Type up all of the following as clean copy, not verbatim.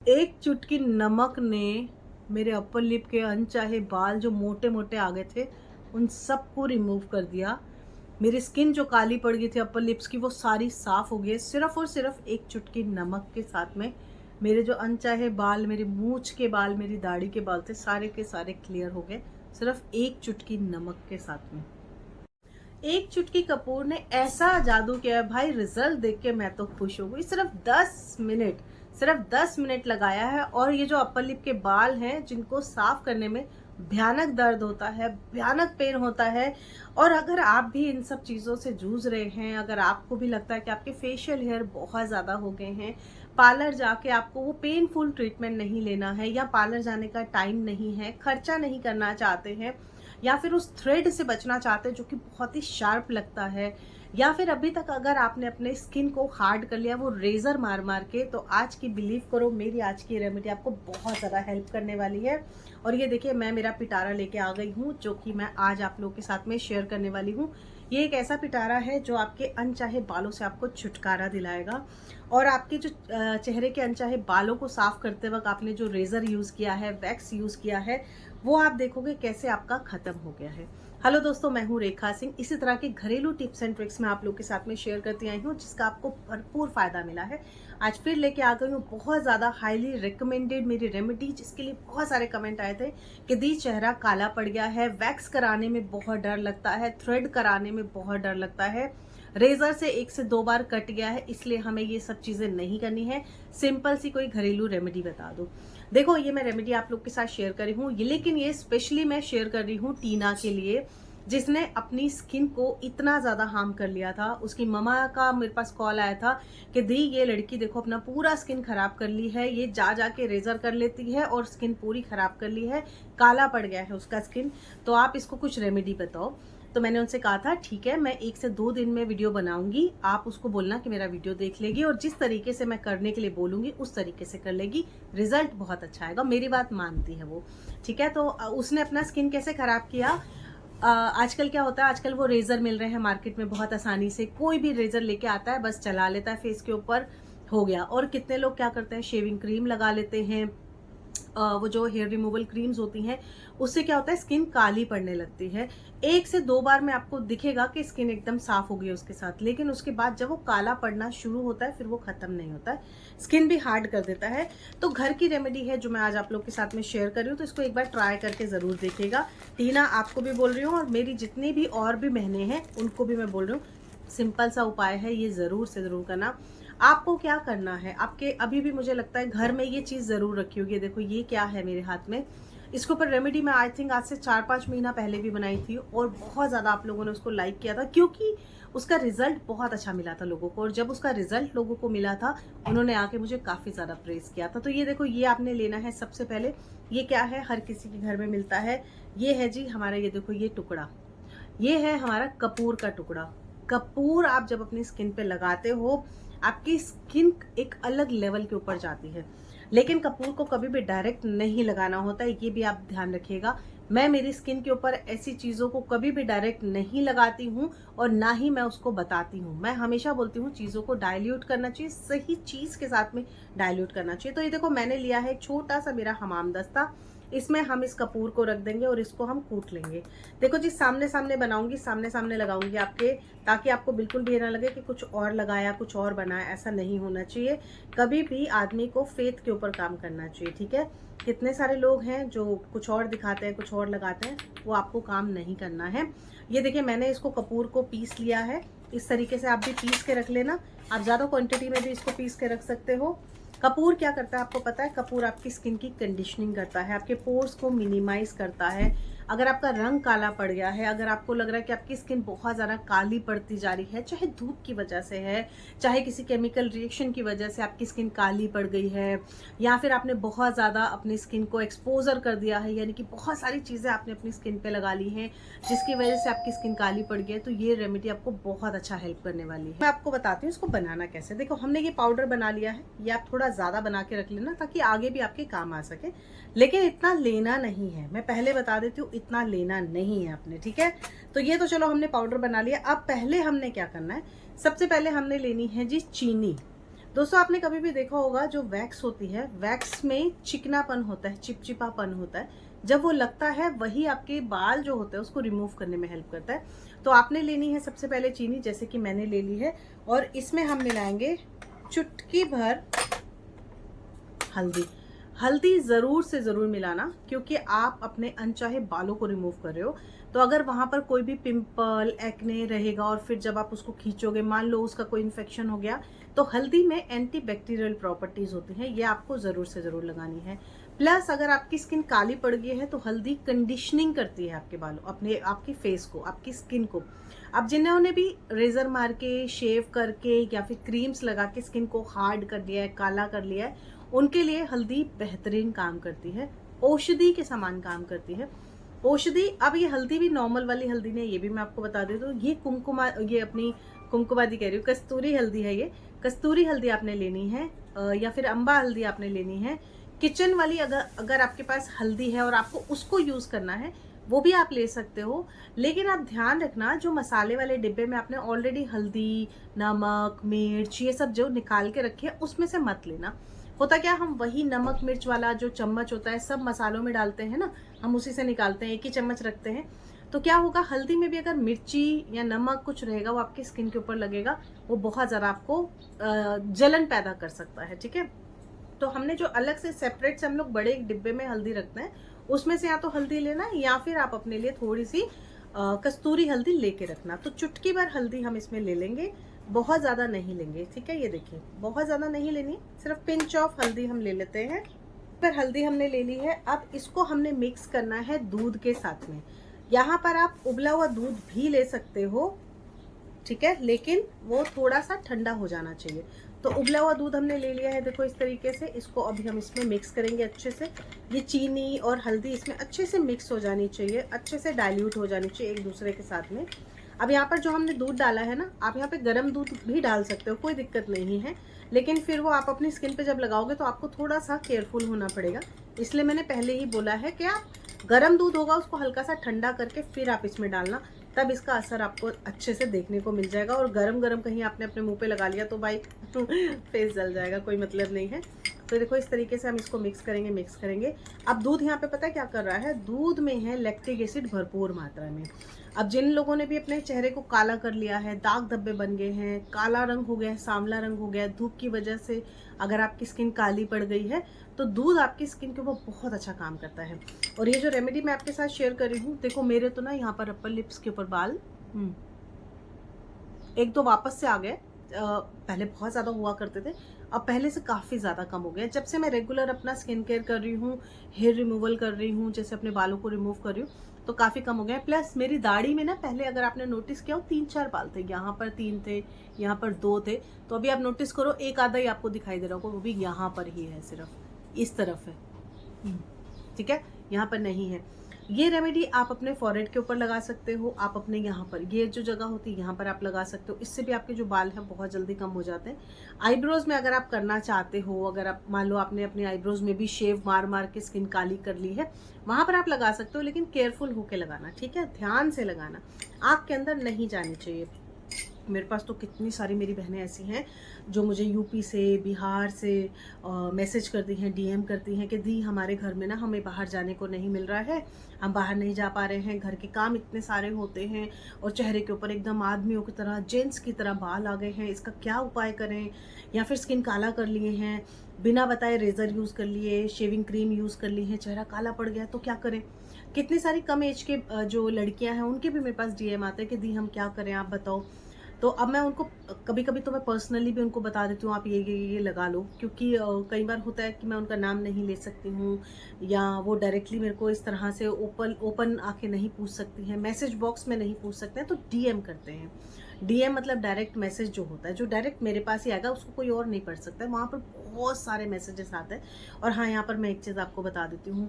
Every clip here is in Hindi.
एक चुटकी नमक ने मेरे अपर लिप के अनचाहे बाल जो मोटे मोटे आ गए थे उन सबको रिमूव कर दिया। मेरी स्किन जो काली पड़ गई थी अपर लिप्स की वो सारी साफ हो गई सिर्फ और सिर्फ एक चुटकी नमक के साथ में। मेरे जो अनचाहे बाल, मेरी मूंछ के बाल, मेरी दाढ़ी के बाल थे, सारे के सारे क्लियर हो गए सिर्फ एक चुटकी नमक के साथ में। एक चुटकी कपूर ने ऐसा जादू किया भाई, रिजल्ट देख के मैं तो खुश हो गई। सिर्फ 10 मिनट लगाया है और ये जो अपर लिप के बाल हैं जिनको साफ करने में भयानक दर्द होता है, भयानक पेन होता है, और अगर आप भी इन सब चीज़ों से जूझ रहे हैं, अगर आपको भी लगता है कि आपके फेशियल हेयर बहुत ज़्यादा हो गए हैं, पार्लर जाके आपको वो पेनफुल ट्रीटमेंट नहीं लेना है, या पार्लर जाने का टाइम नहीं है, खर्चा नहीं करना चाहते हैं, या फिर उस थ्रेड से बचना चाहते हैं जो कि बहुत ही शार्प लगता है, या फिर अभी तक अगर आपने अपने स्किन को हार्ड कर लिया वो रेजर मार मार के, तो आज की बिलीव करो मेरी आज की रेमेडी आपको बहुत ज़्यादा हेल्प करने वाली है। और ये देखिए मैं मेरा पिटारा लेके आ गई हूँ जो कि मैं आज आप लोगों के साथ में शेयर करने वाली हूँ। ये एक ऐसा पिटारा है जो आपके अनचाहे बालों से आपको छुटकारा दिलाएगा, और आपके जो चेहरे के अनचाहे बालों को साफ करते वक्त आपने जो रेजर यूज़ किया है, वैक्स यूज़ किया है, वो आप देखोगे कैसे आपका खत्म हो गया है। हेलो दोस्तों, मैं हूँ रेखा सिंह। इसी तरह के घरेलू टिप्स एंड ट्रिक्स मैं आप लोग के साथ में शेयर करती आई हूँ जिसका आपको भरपूर फायदा मिला है। आज फिर लेके आ गई हूँ बहुत ज़्यादा हाईली रिकमेंडेड मेरी रेमेडी, जिसके लिए बहुत सारे कमेंट आए थे कि दी चेहरा काला पड़ गया है, वैक्स कराने में बहुत डर लगता है, थ्रेड कराने में बहुत डर लगता है, रेजर से 1 से 2 बार कट गया है, इसलिए हमें ये सब चीज़ें नहीं करनी है, सिंपल सी कोई घरेलू रेमेडी बता दो। देखो ये मैं रेमेडी आप लोग के साथ शेयर करी हूँ, लेकिन ये स्पेशली मैं शेयर कर रही हूँ टीना के लिए, जिसने अपनी स्किन को इतना ज़्यादा हार्म कर लिया था। उसकी ममा का मेरे पास कॉल आया था कि दी ये लड़की देखो अपना पूरा स्किन खराब कर ली है, ये जा जा के रेजर कर लेती है और स्किन पूरी खराब कर ली है, काला पड़ गया है उसका स्किन, तो आप इसको कुछ रेमेडी बताओ। तो मैंने उनसे कहा था ठीक है, मैं 1 से 2 दिन में वीडियो बनाऊंगी, आप उसको बोलना कि मेरा वीडियो देख लेगी और जिस तरीके से मैं करने के लिए बोलूंगी उस तरीके से कर लेगी, रिजल्ट बहुत अच्छा आएगा, मेरी बात मानती है वो। ठीक है, तो उसने अपना स्किन कैसे खराब किया। आजकल क्या होता है, आजकल वो रेजर मिल रहे हैं मार्केट में बहुत आसानी से, कोई भी रेजर लेके आता है, बस चला लेता है फेस के ऊपर, हो गया। और कितने लोग क्या करते हैं, शेविंग क्रीम लगा लेते हैं, वो जो हेयर रिमूवल क्रीम्स होती हैं, उससे क्या होता है स्किन काली पड़ने लगती है। 1 से 2 बार में आपको दिखेगा कि स्किन एकदम साफ हो गई है उसके साथ, लेकिन उसके बाद जब वो काला पड़ना शुरू होता है फिर वो खत्म नहीं होता है, स्किन भी हार्ड कर देता है। तो घर की रेमेडी है जो मैं आज आप लोग के साथ में शेयर कर रही हूँ, तो इसको एक बार ट्राई करके ज़रूर देखिएगा। टीना आपको भी बोल रही हूँ और मेरी जितनी भी और भी बहनें हैं उनको भी मैं बोल रही हूँ, सिंपल सा उपाय है, ये ज़रूर से ज़रूर करना। आपको क्या करना है, आपके अभी भी मुझे लगता है घर में ये चीज़ ज़रूर रखी होगी। देखो ये क्या है मेरे हाथ में, इसके ऊपर रेमेडी मैं आई थिंक आज से 4-5 महीना पहले भी बनाई थी और बहुत ज़्यादा आप लोगों ने उसको लाइक किया था, क्योंकि उसका रिजल्ट बहुत अच्छा मिला था लोगों को, और जब उसका रिजल्ट लोगों को मिला था उन्होंने आके मुझे काफ़ी ज़्यादा प्रेज़ किया था। तो ये देखो, ये आपने लेना है सबसे पहले। ये क्या है, हर किसी के घर में मिलता है, ये है जी हमारा, ये देखो ये टुकड़ा, ये है हमारा कपूर का टुकड़ा। कपूर आप जब अपनी स्किन पे लगाते हो आपकी स्किन एक अलग लेवल के ऊपर जाती है, लेकिन कपूर को कभी भी डायरेक्ट नहीं लगाना होता है, ये भी आप ध्यान रखिएगा। मैं मेरी स्किन के ऊपर ऐसी चीज़ों को कभी भी डायरेक्ट नहीं लगाती हूँ और ना ही मैं उसको बताती हूँ। मैं हमेशा बोलती हूँ चीज़ों को डाइल्यूट करना चाहिए, सही चीज़ के साथ में डाइल्यूट करना चाहिए। तो ये देखो मैंने लिया है एक छोटा सा मेरा हमाम दस्ता, इसमें हम इस कपूर को रख देंगे और इसको हम कूट लेंगे। देखो जी सामने सामने बनाऊंगी, सामने सामने लगाऊंगी आपके, ताकि आपको बिल्कुल भी ना लगे कि कुछ और लगाया कुछ और बनाया, ऐसा नहीं होना चाहिए। कभी भी आदमी को फेथ के ऊपर काम करना चाहिए, ठीक है। कितने सारे लोग हैं जो कुछ और दिखाते हैं, कुछ और लगाते हैं, वो आपको काम नहीं करना है। ये देखिए मैंने इसको कपूर को पीस लिया है, इस तरीके से आप भी पीस के रख लेना। आप ज़्यादा क्वांटिटी में भी इसको पीस के रख सकते हो। कपूर क्या करता है आपको पता है, कपूर आपकी स्किन की कंडीशनिंग करता है, आपके पोर्स को मिनिमाइज करता है। अगर आपका रंग काला पड़ गया है, अगर आपको लग रहा है कि आपकी स्किन बहुत ज़्यादा काली पड़ती जा रही है, चाहे धूप की वजह से है, चाहे किसी केमिकल रिएक्शन की वजह से आपकी स्किन काली पड़ गई है, या फिर आपने बहुत ज़्यादा अपनी स्किन को एक्सपोजर कर दिया है, यानी कि बहुत सारी चीज़ें आपने अपनी स्किन पे लगा ली हैं जिसकी वजह से आपकी स्किन काली पड़ गई है, तो ये रेमेडी आपको बहुत अच्छा हेल्प करने वाली है। मैं आपको बताती हूँ इसको बनाना कैसे। देखो हमने ये पाउडर बना लिया है, ये आप थोड़ा ज़्यादा बना के रख लेना ताकि आगे भी आपके काम आ सके, लेकिन इतना लेना नहीं है, मैं पहले बता देती हूँ, इतना लेना नहीं है आपने, ठीक है। तो ये तो चलो हमने पाउडर बना लिया। अब पहले हमने क्या करना है, सबसे पहले हमने लेनी है जी चीनी। दोस्तों आपने कभी भी देखा होगा जो वैक्स होती है, वैक्स में चिकनापन होता है, चिपचिपापन होता है। जब वो लगता है वही आपके बाल जो होते हैं उसको रिमूव करने में हेल्प करता है। तो आपने लेनी है सबसे पहले चीनी, जैसे कि मैंने ले ली है, और इसमें हम मिलाएंगे चुटकी भर हल्दी। हल्दी ज़रूर से ज़रूर मिलाना, क्योंकि आप अपने अनचाहे बालों को रिमूव कर रहे हो। तो अगर वहाँ पर कोई भी पिंपल, एक्ने रहेगा और फिर जब आप उसको खींचोगे, मान लो उसका कोई इन्फेक्शन हो गया, तो हल्दी में एंटी बैक्टीरियल प्रॉपर्टीज़ होती हैं, ये आपको ज़रूर से ज़रूर लगानी है। प्लस अगर आपकी स्किन काली पड़ गई है तो हल्दी कंडीशनिंग करती है आपके बालों, अपने आपकी फेस को, आपकी स्किन को। अब जिन्होंने भी रेज़र मार के, शेव करके या फिर क्रीम्स लगा के स्किन को हार्ड कर लिया है, काला कर लिया है, उनके लिए हल्दी बेहतरीन काम करती है, औषधि के समान काम करती है। औषधि, अब ये हल्दी भी नॉर्मल वाली हल्दी नहीं, ये भी मैं आपको बता देती हूँ। ये कुमकुमा, ये अपनी कुमकुमादी कह रही हूँ, कस्तूरी हल्दी है ये। कस्तूरी हल्दी आपने लेनी है, या फिर अम्बा हल्दी आपने लेनी है। किचन वाली अगर अगर आपके पास हल्दी है और आपको उसको यूज़ करना है, वो भी आप ले सकते हो। लेकिन आप ध्यान रखना, जो मसाले वाले डिब्बे में आपने ऑलरेडी हल्दी, नमक, मिर्च ये सब जो निकाल के रखी है, उसमें से मत लेना। होता क्या, हम वही नमक मिर्च वाला जो चम्मच होता है सब मसालों में डालते हैं ना, हम उसी से निकालते हैं, एक ही चम्मच रखते हैं। तो क्या होगा, हल्दी में भी अगर मिर्ची या नमक कुछ रहेगा, वो आपकी स्किन के ऊपर लगेगा, वो बहुत ज़्यादा आपको जलन पैदा कर सकता है। ठीक है, तो हमने जो अलग से सेपरेट से हम लोग बड़े एक डिब्बे में हल्दी रखते हैं, उसमें से या तो हल्दी लेना, या फिर आप अपने लिए थोड़ी सी कस्तूरी हल्दी लेके रखना। तो चुटकी भर हल्दी हम इसमें ले लेंगे, बहुत ज़्यादा नहीं लेंगे। ठीक है, ये देखिए बहुत ज़्यादा नहीं लेनी, सिर्फ पिंच ऑफ हल्दी हम ले लेते हैं। फिर हल्दी हमने ले ली है, अब इसको हमने मिक्स करना है दूध के साथ में। यहाँ पर आप उबला हुआ दूध भी ले सकते हो, ठीक है, लेकिन वो थोड़ा सा ठंडा हो जाना चाहिए। तो उबला हुआ दूध हमने ले लिया है, देखो इस तरीके से। इसको अभी हम इसमें मिक्स करेंगे अच्छे से। ये चीनी और हल्दी इसमें अच्छे से मिक्स हो जानी चाहिए, अच्छे से डाइल्यूट हो जानी चाहिए एक दूसरे के साथ में। अब यहाँ पर जो हमने दूध डाला है ना, आप यहाँ पे गर्म दूध भी डाल सकते हो, कोई दिक्कत नहीं है। लेकिन फिर वो आप अपनी स्किन पे जब लगाओगे तो आपको थोड़ा सा केयरफुल होना पड़ेगा। इसलिए मैंने पहले ही बोला है कि आप गर्म दूध होगा उसको हल्का सा ठंडा करके फिर आप इसमें डालना, तब इसका असर आपको अच्छे से देखने को मिल जाएगा। और गरम गरम कहीं आपने अपने मुंह पे लगा लिया तो भाई फेस जल जाएगा, कोई मतलब नहीं है। तो देखो इस तरीके से हम इसको मिक्स करेंगे। अब दूध यहाँ पे पता है क्या कर रहा है, दूध में है लैक्टिक एसिड भरपूर मात्रा में। अब जिन लोगों ने भी अपने चेहरे को काला कर लिया है, दाग धब्बे बन गए हैं, काला रंग हो गया है, सांवला रंग हो गया है, धूप की वजह से अगर आपकी स्किन काली पड़ गई है, तो दूध आपकी स्किन के ऊपर बहुत अच्छा काम करता है। और ये जो रेमेडी मैं आपके साथ शेयर कर रही हूँ, देखो मेरे तो ना यहाँ पर अपर लिप्स के ऊपर बाल एक दो वापस से आ गए। पहले बहुत ज़्यादा हुआ करते थे, अब पहले से काफ़ी ज़्यादा कम हो गया। जब से मैं रेगुलर अपना स्किन केयर कर रही हूँ, हेयर रिमूवल कर रही हूँ, जैसे अपने बालों को रिमूव कर रही हूँ, तो काफ़ी कम हो गया है। प्लस मेरी दाढ़ी में ना, पहले अगर आपने नोटिस किया हो 3-4 बाल थे, यहाँ पर 3 थे, यहाँ पर 2 थे। तो अभी आप नोटिस करो, एक आधा ही आपको दिखाई दे रहा होगा, वो भी यहाँ पर ही है, सिर्फ इस तरफ है। ठीक है, यहाँ पर नहीं है। ये रेमेडी आप अपने फॉरहेड के ऊपर लगा सकते हो, आप अपने यहाँ पर ये जो जगह होती है यहाँ पर आप लगा सकते हो। इससे भी आपके जो बाल हैं बहुत जल्दी कम हो जाते हैं। आईब्रोज में अगर आप करना चाहते हो, अगर आप मान लो आपने अपने आईब्रोज में भी शेव मार मार के स्किन काली कर ली है, वहाँ पर आप लगा सकते हो, लेकिन केयरफुल होके लगाना, ठीक है, ध्यान से लगाना, आँख के अंदर नहीं जानी चाहिए। मेरे पास तो कितनी सारी मेरी बहनें ऐसी हैं जो मुझे यूपी से, बिहार से मैसेज करती हैं, डीएम करती हैं कि दी हमारे घर में ना हमें बाहर जाने को नहीं मिल रहा है, हम बाहर नहीं जा पा रहे हैं, घर के काम इतने सारे होते हैं और चेहरे के ऊपर एकदम आदमियों की तरह, जेंट्स की तरह बाल आ गए हैं, इसका क्या उपाय करें। या फिर स्किन काला कर लिए हैं, बिना बताए रेज़र यूज़ कर लिए, शेविंग क्रीम यूज़ कर ली है, चेहरा काला पड़ गया तो क्या करें। कितनी सारी कम एज के जो लड़कियां हैं उनके भी मेरे पास डीएम आते हैं कि दी हम क्या करें, आप बताओ। तो अब मैं उनको कभी कभी तो मैं पर्सनली भी उनको बता देती हूँ, आप ये लगा लो, क्योंकि कई बार होता है कि मैं उनका नाम नहीं ले सकती हूँ, या वो डायरेक्टली मेरे को इस तरह से ओपन आके नहीं पूछ सकती हैं, मैसेज बॉक्स में नहीं पूछ सकते हैं, तो डीएम करते हैं। डीएम मतलब डायरेक्ट मैसेज जो होता है, जो डायरेक्ट मेरे पास ही आएगा, उसको कोई और नहीं पढ़ सकता है, वहाँ पर बहुत सारे मैसेजेस आते हैं। और हाँ, यहाँ पर मैं एक चीज़ आपको बता देती हूँ,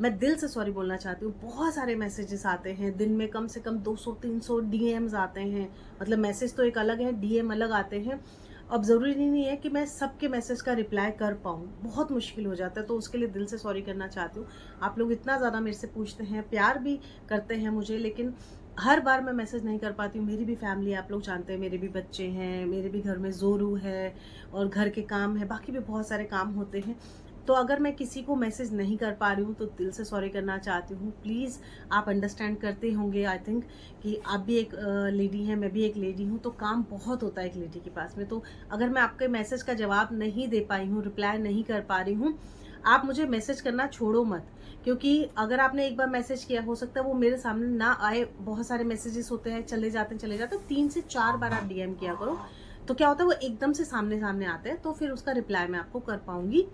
मैं दिल से सॉरी बोलना चाहती हूँ, बहुत सारे मैसेजेस आते हैं दिन में, कम से कम 200-300 डीएम्स आते हैं। मतलब मैसेज तो एक अलग है, डीएम अलग आते हैं। अब ज़रूरी नहीं है कि मैं सबके मैसेज का रिप्लाई कर पाऊँ, बहुत मुश्किल हो जाता है, तो उसके लिए दिल से सॉरी करना चाहती हूँ। आप लोग इतना ज़्यादा मेरे से पूछते हैं, प्यार भी करते हैं मुझे, लेकिन हर बार मैं मैसेज नहीं कर पाती हूँ, मेरी भी फैमिली आप लोग जानते हैं, मेरे भी बच्चे हैं, मेरे भी घर में ज़ोरू है और घर के काम है, बाकी भी बहुत सारे काम होते हैं। तो अगर मैं किसी को मैसेज नहीं कर पा रही हूँ तो दिल से सॉरी करना चाहती हूँ। प्लीज़ आप अंडरस्टैंड करते होंगे आई थिंक कि आप भी एक लेडी हैं, मैं भी एक लेडी हूँ, तो काम बहुत होता है एक लेडी के पास में। तो अगर मैं आपके मैसेज का जवाब नहीं दे पाई हूँ, रिप्लाई नहीं कर पा रही हूँ, आप मुझे मैसेज करना छोड़ो मत, क्योंकि अगर आपने एक बार मैसेज किया, हो सकता है वो मेरे सामने ना आए। बहुत सारे मैसेजेस होते हैं, चले जाते हैं। 3 से 4 बार आप डीएम किया करो, तो क्या होता है वो एकदम से सामने सामने आते हैं, तो फिर उसका रिप्लाई मैं आपको कर पाऊंगी।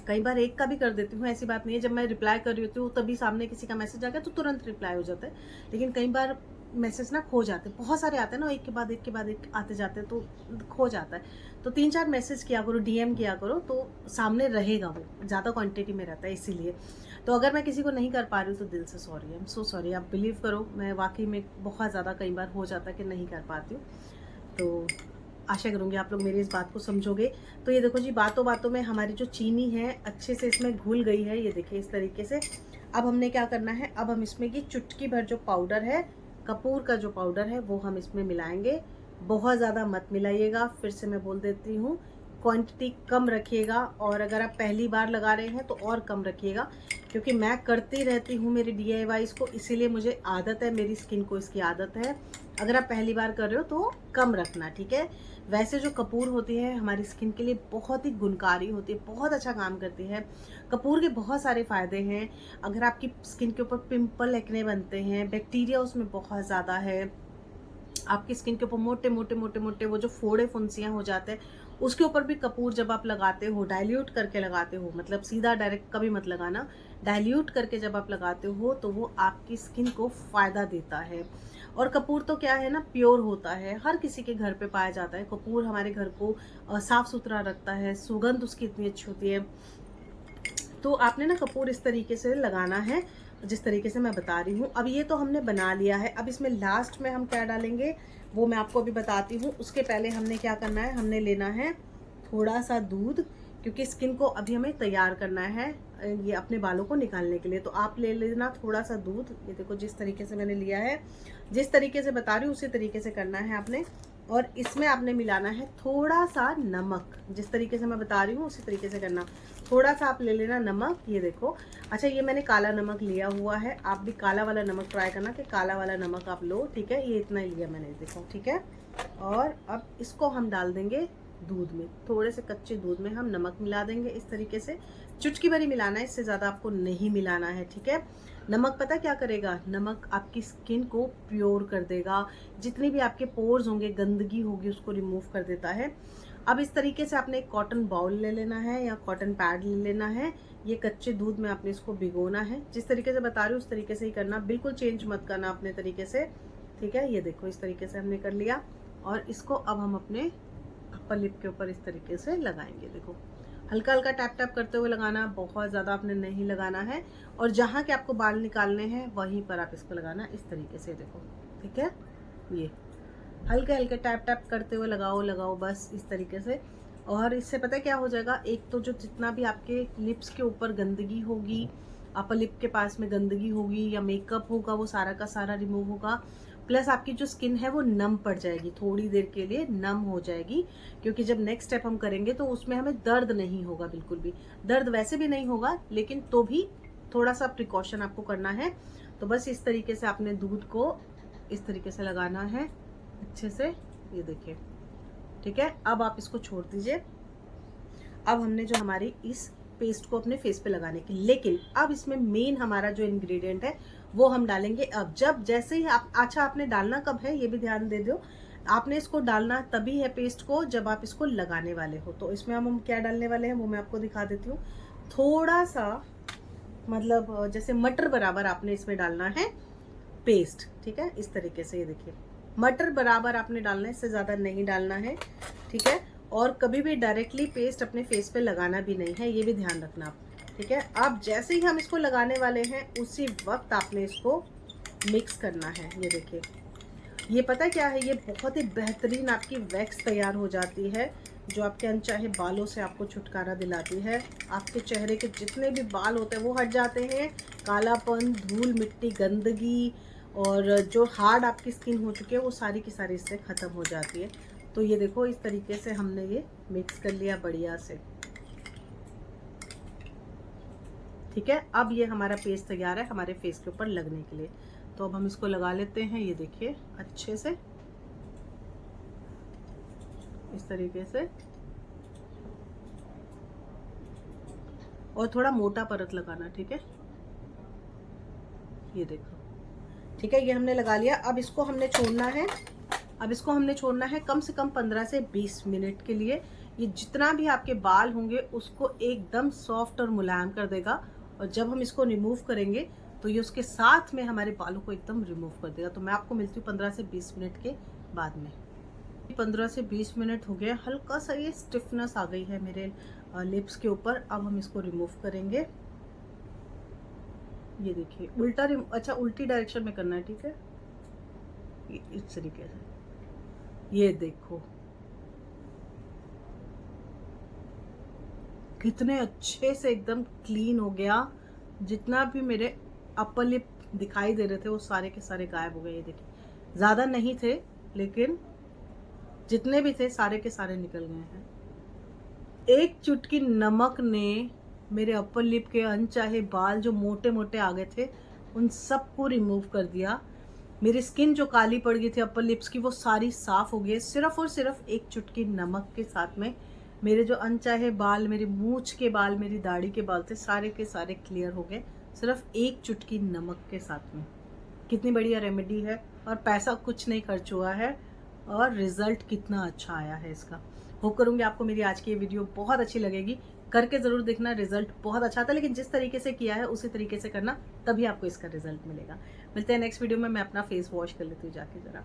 कई बार एक का भी कर देती हूँ, ऐसी बात नहीं है। जब मैं रिप्लाई कर रही होती हूँ तभी सामने किसी का मैसेज आ गया तो तुरंत रिप्लाई हो जाता है, लेकिन कई बार मैसेज ना खो जाते हैं, बहुत सारे आते हैं ना, एक के बाद एक आते जाते हैं, तो खो जाता है। तो 3-4 मैसेज किया करो, डीएम किया करो, तो सामने रहेगा, वो ज़्यादा क्वांटिटी में रहता है इसीलिए। तो अगर मैं किसी को नहीं कर पा रही हूँ तो दिल से sorry, I am so sorry. आप बिलीव करो, मैं वाकई में बहुत ज़्यादा कई बार हो जाता है कि नहीं कर पाती हूँ। तो आशा करूँगी आप लोग मेरी इस बात को समझोगे। तो ये देखो जी, बातों बातों में हमारी जो चीनी है अच्छे से इसमें घुल गई है, ये देखिए इस तरीके से। अब हमने क्या करना है, अब हम इसमें की चुटकी भर जो पाउडर है, कपूर का जो पाउडर है, वो हम इसमें मिलाएंगे। बहुत ज़्यादा मत मिलाइएगा, फिर से मैं बोल देती हूँ, क्वांटिटी कम रखिएगा। और अगर आप पहली बार लगा रहे हैं तो और कम रखिएगा, क्योंकि मैं करती रहती हूँ मेरे DIYs को, इसीलिए मुझे आदत है, मेरी स्किन को इसकी आदत है। अगर आप पहली बार कर रहे हो तो कम रखना, ठीक है। वैसे जो कपूर होती है हमारी स्किन के लिए बहुत ही गुणकारी होती है, बहुत अच्छा काम करती है। कपूर के बहुत सारे फ़ायदे हैं। अगर आपकी स्किन के ऊपर पिंपल एक्ने बनते हैं, बैक्टीरिया उसमें बहुत ज़्यादा है, आपकी स्किन के ऊपर मोटे मोटे मोटे मोटे वो जो फोड़े फुंसियाँ हो जाते हैं, उसके ऊपर भी कपूर जब आप लगाते हो, डाइल्यूट करके लगाते हो, मतलब सीधा डायरेक्ट कभी मत लगाना, डाइल्यूट करके जब आप लगाते हो तो वो आपकी स्किन को फ़ायदा देता है। और कपूर तो क्या है ना, प्योर होता है, हर किसी के घर पे पाया जाता है। कपूर हमारे घर को साफ़ सुथरा रखता है, सुगंध उसकी इतनी अच्छी होती है। तो आपने ना कपूर इस तरीके से लगाना है जिस तरीके से मैं बता रही हूँ। अब ये तो हमने बना लिया है, अब इसमें लास्ट में हम क्या डालेंगे वो मैं आपको अभी बताती हूँ। उसके पहले हमने क्या करना है, हमने लेना है थोड़ा सा दूध, क्योंकि स्किन को अभी हमें तैयार करना है ये अपने बालों को निकालने के लिए। तो आप ले लेना थोड़ा सा दूध, ये देखो जिस तरीके से मैंने लिया है, जिस तरीके से बता रही हूँ उसी तरीके से करना है आपने। और इसमें आपने मिलाना है थोड़ा सा नमक, जिस तरीके से मैं बता रही हूँ उसी तरीके से करना। थोड़ा सा आप ले लेना नमक, ये देखो। अच्छा, ये मैंने काला नमक लिया हुआ है, आप भी काला वाला नमक ट्राई करना कि काला वाला नमक आप लो, ठीक है। ये इतना ही लिया मैंने, देखो, ठीक है। और अब इसको हम डाल देंगे दूध में, थोड़े से कच्चे दूध में हम नमक मिला देंगे इस तरीके से। चुटकी भरी मिलाना है, इससे ज़्यादा आपको नहीं मिलाना है, ठीक है। नमक पता क्या करेगा, नमक आपकी स्किन को प्योर कर देगा, जितनी भी आपके पोर्स होंगे, गंदगी होगी, उसको रिमूव कर देता है। अब इस तरीके से आपने एक कॉटन बाउल ले लेना है या कॉटन पैड ले लेना है, ये कच्चे दूध में आपने इसको भिगोना है। जिस तरीके से बता रही हूँ उस तरीके से ही करना, बिल्कुल चेंज मत करना अपने तरीके से, ठीक है। ये देखो इस तरीके से हमने कर लिया, और इसको अब हम अपने अपर लिप के ऊपर इस तरीके से लगाएंगे। देखो हल्का हल्का टैप टैप करते हुए लगाना, बहुत ज़्यादा आपने नहीं लगाना है। और जहाँ के आपको बाल निकालने हैं वहीं पर आप इसको लगाना इस तरीके से, देखो, ठीक है। ये हल्के हल्के टैप टैप करते हुए लगाओ बस इस तरीके से। और इससे पता है क्या हो जाएगा, एक तो जो जितना भी आपके लिप्स के ऊपर गंदगी होगी, अपर लिप के पास में गंदगी होगी या मेकअप होगा, वो सारा का सारा रिमूव होगा। प्लस आपकी जो स्किन है वो नम पड़ जाएगी, थोड़ी देर के लिए नम हो जाएगी, क्योंकि जब नेक्स्ट स्टेप हम करेंगे तो उसमें हमें दर्द नहीं होगा, बिल्कुल भी दर्द वैसे भी नहीं होगा, लेकिन तो भी थोड़ा सा प्रिकॉशन आपको करना है। तो बस इस तरीके से आपने दूध को इस तरीके से लगाना है अच्छे से, ये देखिए, ठीक है। अब आप इसको छोड़ दीजिए। अब हमने जो हमारी इस पेस्ट को अपने फेस पे लगाने की, लेकिन अब इसमें मेन हमारा जो इंग्रेडिएंट है वो हम डालेंगे अब, जब जैसे ही आप, अच्छा आपने डालना कब है ये भी ध्यान दे दो, आपने इसको डालना तभी है पेस्ट को जब आप इसको लगाने वाले हो। तो इसमें हम क्या डालने वाले हैं वो मैं आपको दिखा देती हूँ। थोड़ा सा, मतलब जैसे मटर बराबर आपने इसमें डालना है पेस्ट, ठीक है, इस तरीके से। ये देखिए मटर बराबर आपने डालना है, इससे ज़्यादा नहीं डालना है, ठीक है। और कभी भी डायरेक्टली पेस्ट अपने फेस पे लगाना भी नहीं है, ये भी ध्यान रखना आप, ठीक है। अब जैसे ही हम इसको लगाने वाले हैं उसी वक्त आपने इसको मिक्स करना है। ये देखिए, ये पता क्या है, ये बहुत ही बेहतरीन आपकी वैक्स तैयार हो जाती है, जो आपके अनचाहे बालों से आपको छुटकारा दिलाती है। आपके चेहरे के जितने भी बाल होते हैं वो हट जाते हैं, कालापन, धूल मिट्टी, गंदगी और जो हार्ड आपकी स्किन हो चुकी है वो सारी की सारी इससे ख़त्म हो जाती है। तो ये देखो इस तरीके से हमने ये मिक्स कर लिया बढ़िया से। ठीक है, अब ये हमारा पेस्ट तैयार है हमारे फेस के ऊपर लगने के लिए। तो अब हम इसको लगा लेते हैं, ये देखिए अच्छे से इस तरीके से, और थोड़ा मोटा परत लगाना। ठीक है, ये देखो। ठीक है, ये हमने लगा लिया। अब इसको हमने छोड़ना है कम से कम 15 से 20 मिनट के लिए। ये जितना भी आपके बाल होंगे उसको एकदम सॉफ्ट और मुलायम कर देगा, और जब हम इसको रिमूव करेंगे तो ये उसके साथ में हमारे बालों को एकदम रिमूव कर देगा। तो मैं आपको मिलती हूँ 15 से 20 मिनट के बाद में। 15 से 20 मिनट हो गए, हल्का सा ये स्टिफनेस आ गई है मेरे लिप्स के ऊपर। अब हम इसको रिमूव करेंगे। ये देखिए उल्टी डायरेक्शन में करना है। ठीक है, इस तरीके से, ये देखो कितने अच्छे से एकदम क्लीन हो गया। जितना भी मेरे अपर लिप दिखाई दे रहे थे वो सारे के सारे गायब हो गए। ये देखिए ज़्यादा नहीं थे, लेकिन जितने भी थे सारे के सारे निकल गए हैं। एक चुटकी नमक ने मेरे अपर लिप के अनचाहे बाल जो मोटे मोटे आ गए थे उन सबको रिमूव कर दिया। मेरी स्किन जो काली पड़ गई थी अपर लिप्स की वो सारी साफ हो गई, सिर्फ और सिर्फ एक चुटकी नमक के साथ में। मेरे जो अनचाहे बाल, मेरी मूंछ के बाल, मेरी दाढ़ी के बाल थे, सारे के सारे क्लियर हो गए सिर्फ एक चुटकी नमक के साथ में। कितनी बढ़िया रेमेडी है, और पैसा कुछ नहीं खर्च हुआ है, और रिजल्ट कितना अच्छा आया है इसका। होप करूँगी आपको मेरी आज की ये वीडियो बहुत अच्छी लगेगी। करके ज़रूर देखना, रिजल्ट बहुत अच्छा था, लेकिन जिस तरीके से किया है उसी तरीके से करना, तभी आपको इसका रिजल्ट मिलेगा। मिलते हैं नेक्स्ट वीडियो में। मैं अपना फेस वॉश कर लेती हूँ जाके ज़रा।